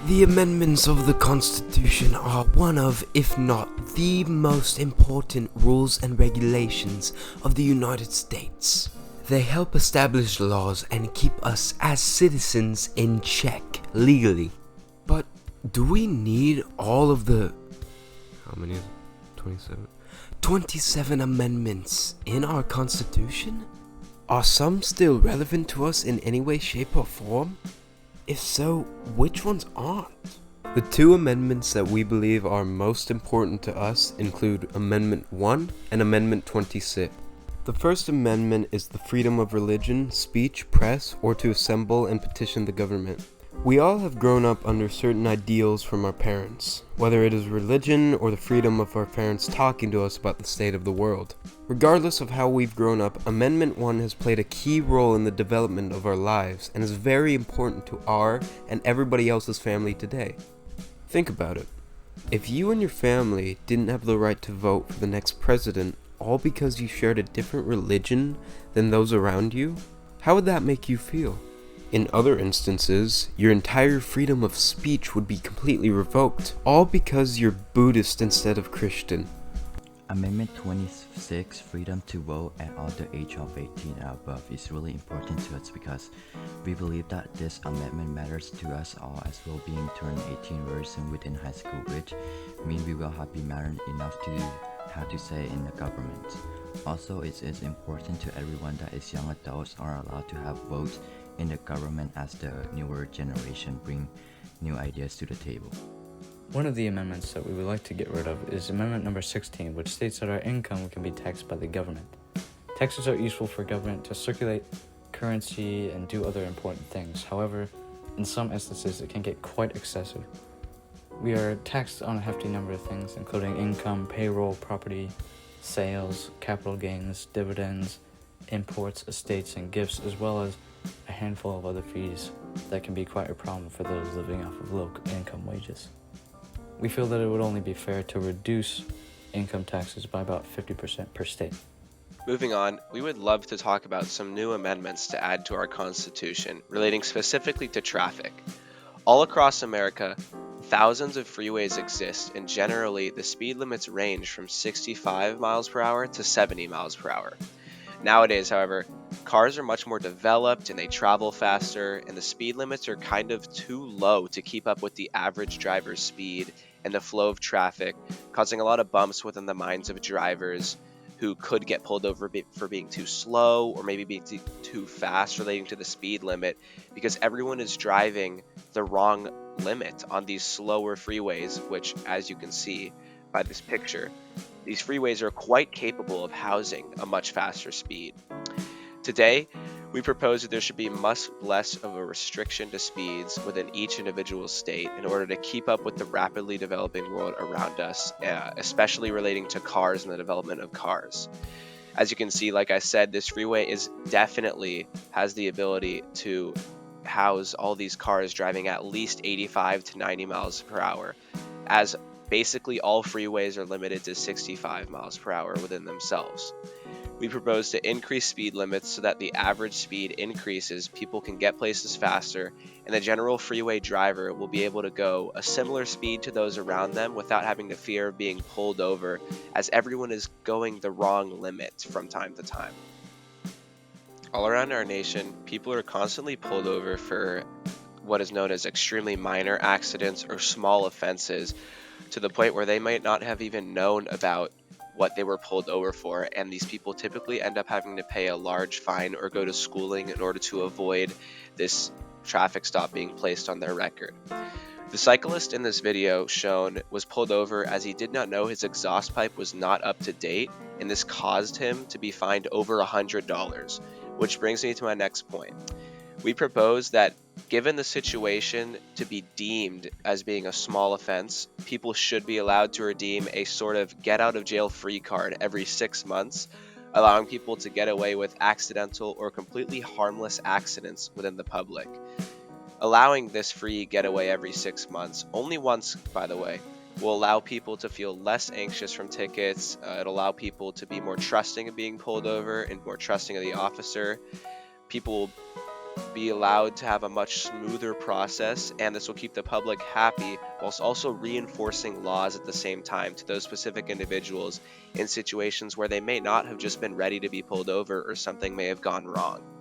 The amendments of the Constitution are one of, if not the most important rules and regulations of the United States. They help establish laws and keep us as citizens in check legally. But do we need all of the... how many is it? 27? 27 amendments in our Constitution? Are some still relevant to us in any way, shape, or form? If so, which ones aren't? The two amendments that we believe are most important to us include Amendment 1 and Amendment 26. The First Amendment is the freedom of religion, speech, press, or to assemble and petition the government. We all have grown up under certain ideals from our parents, whether it is religion or the freedom of our parents talking to us about the state of the world. Regardless of how we've grown up, Amendment 1 has played a key role in the development of our lives and is very important to our and everybody else's family today. Think about it. If you and your family didn't have the right to vote for the next president all because you shared a different religion than those around you, how would that make you feel? In other instances, your entire freedom of speech would be completely revoked, all because you're Buddhist instead of Christian. Amendment 26, freedom to vote at all the age of 18 and above, is really important to us because we believe that this amendment matters to us all, as we'll being turned 18 very soon within high school, which means we will have been married enough to have to say in the government. Also, it is important to everyone that is young adults are allowed to have votes in the government, as the newer generation bring new ideas to the table. One of the amendments that we would like to get rid of is Amendment number 16, which states that our income can be taxed by the government. Taxes are useful for government to circulate currency and do other important things. However, in some instances, it can get quite excessive. We are taxed on a hefty number of things, including income, payroll, property, sales, capital gains, dividends, imports, estates, and gifts, as well as a handful of other fees that can be quite a problem for those living off of low income wages. We feel that it would only be fair to reduce income taxes by about 50% per state. Moving on, we would love to talk about some new amendments to add to our Constitution relating specifically to traffic. All across America, thousands of freeways exist, and generally the speed limits range from 65 miles per hour to 70 miles per hour. Nowadays, however, cars are much more developed and they travel faster, and the speed limits are kind of too low to keep up with the average driver's speed and the flow of traffic, causing a lot of bumps within the minds of drivers who could get pulled over for being too slow or maybe being too fast relating to the speed limit, because everyone is driving the wrong limit on these slower freeways, which, as you can see by this picture, these freeways are quite capable of housing a much faster speed. Today, we propose that there should be much less of a restriction to speeds within each individual state in order to keep up with the rapidly developing world around us, especially relating to cars and the development of cars. As you can see, like I said, this freeway definitely has the ability to house all these cars driving at least 85 to 90 miles per hour, as basically all freeways are limited to 65 miles per hour within themselves. We propose to increase speed limits so that the average speed increases, people can get places faster, and the general freeway driver will be able to go a similar speed to those around them without having the fear of being pulled over, as everyone is going the wrong limit from time to time. All around our nation, people are constantly pulled over for what is known as extremely minor accidents or small offenses, to the point where they might not have even known about what they were pulled over for, and these people typically end up having to pay a large fine or go to schooling in order to avoid this traffic stop being placed on their record. The cyclist in this video shown was pulled over as he did not know his exhaust pipe was not up to date, and this caused him to be fined over $100, which brings me to my next point. We propose that, given the situation to be deemed as being a small offense, people should be allowed to redeem a sort of get-out-of-jail-free card every 6 months, allowing people to get away with accidental or completely harmless accidents within the public. Allowing this free getaway every 6 months, only once by the way, will allow people to feel less anxious from tickets. It'll allow people to be more trusting of being pulled over and more trusting of the officer. People will be allowed to have a much smoother process, and this will keep the public happy whilst also reinforcing laws at the same time to those specific individuals in situations where they may not have just been ready to be pulled over or something may have gone wrong.